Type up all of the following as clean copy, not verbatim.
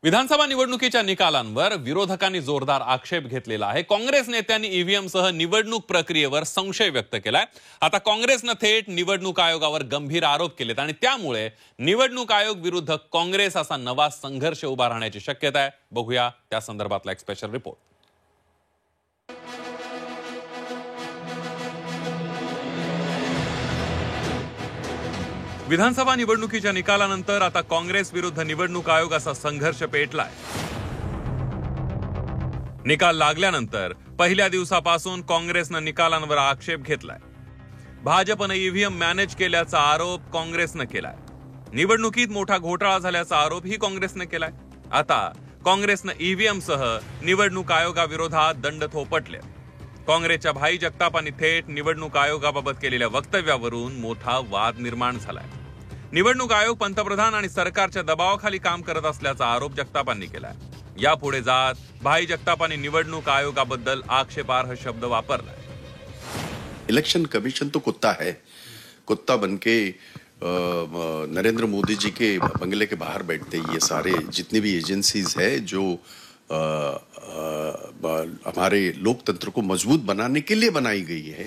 विधानसभा निवडणुकीच्या निकालांवर विरोधकांनी जोरदार आक्षेप घेतलेला आहे। काँग्रेस नेत्यांनी ईव्हीएम सह निवडणूक प्रक्रियेवर संशय व्यक्त केलाय। आता काँग्रेसने थेट निवडणूक आयोगावर गंभीर आरोप केलेत आणि त्यामुळे निवडणूक आयोग विरुद्ध काँग्रेस असा नवा संघर्ष उभा राहण्याची शक्यता आहे। बघूया त्या संदर्भातला एक स्पेशल रिपोर्ट। विधानसभा निवडणुकीच्या निकालानंतर आता काँग्रेस विरुद्ध निवडणूक आयोग असा संघर्ष पेटलाय। निकाल लागल्यानंतर पहिल्या दिवसापासून काँग्रेसनं निकालांवर आक्षेप घेतलाय। भाजपने ईव्हीएम मॅनेज केल्याचा आरोप काँग्रेसनं केलाय। निवडणुकीत मोठा घोटाळा झाल्याचा आरोपही काँग्रेसनं केलाय। आता काँग्रेसनं ईव्हीएम सह निवडणूक आयोगाविरोधात दंड थोपटले। काँग्रेसच्या भाई जगतापांनी थेट निवडणूक आयोगाबाबत केलेल्या वक्तव्यावरून मोठा वाद निर्माण झालाय। निवडणूक आयोग पंतप्रधान आणि सरकारच्या दबावाखाली काम करत असल्याचा आरोप जगतापांनी केलाय। यापुढे जात भाई जगतापांनी निवडणूक आयोगाबद्दल आक्षेपार्ह शब्द वापरलाय। इलेक्शन कमीशन तो कुत्ता है, कुत्ता बनके नरेंद्र मोदी जी के बंगले के बाहर बैठते ये सारे जितनी भी एजेंसीज है जो हमारे लोकतंत्र को मजबूत बनाने के लिए बनाई गई है।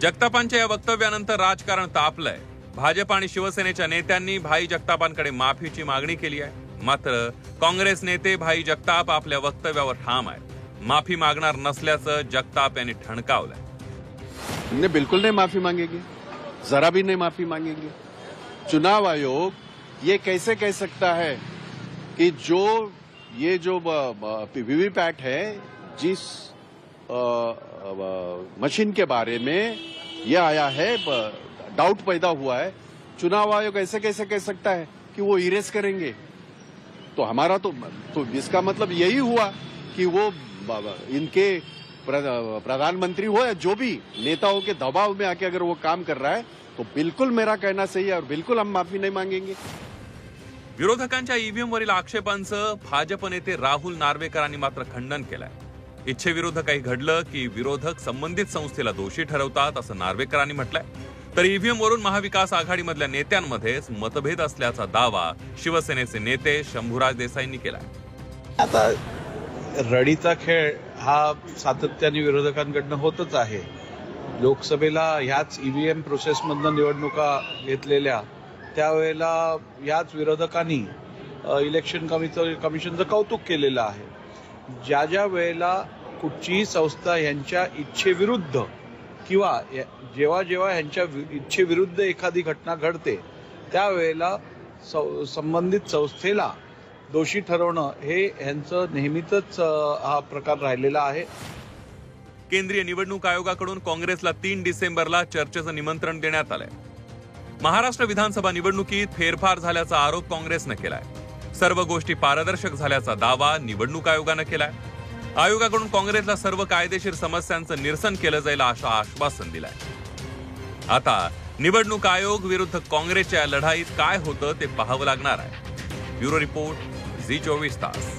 जगतापांच्या या वक्तव्यानंतर राजकारण तापलंय। भाजप आणि शिवसेनेच्या नेत्यांनी भाई जगतापांकडे माफीची मागणी केली आहे। मात्र काँग्रेस नेते भाई जगताप आपल्या वक्तव्यावर ठाम आहेत। माफी मागणार नसल्याचं जगताप यांनी ठणकावलंय। बिल्कुल नहीं माफी मांगेंगे, जरा भी नहीं माफी मांगेंगे। चुनाव आयोग ये कैसे कह सकता है कि ये जो वीवीपैट है जिस मशीन के बारे में ये आया है डाउट पैदा हुआ है, चुनाव आयोग ऐसे कैसे कह सकता है कि वो इरेज करेंगे? तो हमारा तो इसका मतलब यही हुआ कि वो इनके प्रधानमंत्री हो या जो भी नेताओं के दबाव में आके अगर वो काम कर रहा है तो बिल्कुल मेरा कहना सही है और बिल्कुल हम माफी नहीं मांगेंगे। विरोधकांच्या ईव्हीएम वरील आक्षेपांचं भाजप नेते राहुल नार्वेकरांनी मात्र खंडन केलंय। इच्छेविरुद्ध काही घडलं की विरोधक संबंधित संस्थेला दोषी ठरवतात असं नार्वेकरांनी म्हटलंय। तर ईव्हीएम वरून महाविकास आघाडीमधल्या नेत्यांमध्येच मतभेद असल्याचा दावा शिवसेनेचे नेते शंभूराज देसाईंनी केलाय। आता रडीचा खेळ हा सातत्याने विरोधकांकडनं होतच आहे। लोकसभेला ह्याच ईव्हीएम प्रोसेसमधनं निवडणुका घेतलेल्या त्यावेळेला याच विरोधकांनी इलेक्शन कमिशनचं कौतुक केलेलं आहे। ज्या वेळेला कुठचीही संस्था यांच्या इच्छेविरुद्ध किंवा जेव्हा यांच्या इच्छेविरुद्ध एखादी घटना घडते त्यावेळेला संबंधित संस्थेला दोषी ठरवणं हे यांचं नेहमीच हा प्रकार राहिलेला आहे। केंद्रीय निवडणूक आयोगाकडून काँग्रेसला 3 डिसेंबरला चर्चेचं निमंत्रण देण्यात आलंय। महाराष्ट्र विधानसभा निवडणुकीत फेरफार झाल्याचा आरोप काँग्रेसने केलाय। सर्व गोष्टी पारदर्शक झाल्याचा दावा निवडणूक आयोगाने केलाय। आयोगाकडून काँग्रेसला सर्व कायदेशीर समस्यांचं निरसन केलं जाईल असं आश्वासन दिलंय। आता निवडणूक आयोग विरुद्ध काँग्रेसच्या लढाईत काय होतं ते पाहावं लागणार आहे। ब्युरो रिपोर्ट, झी 24 तास।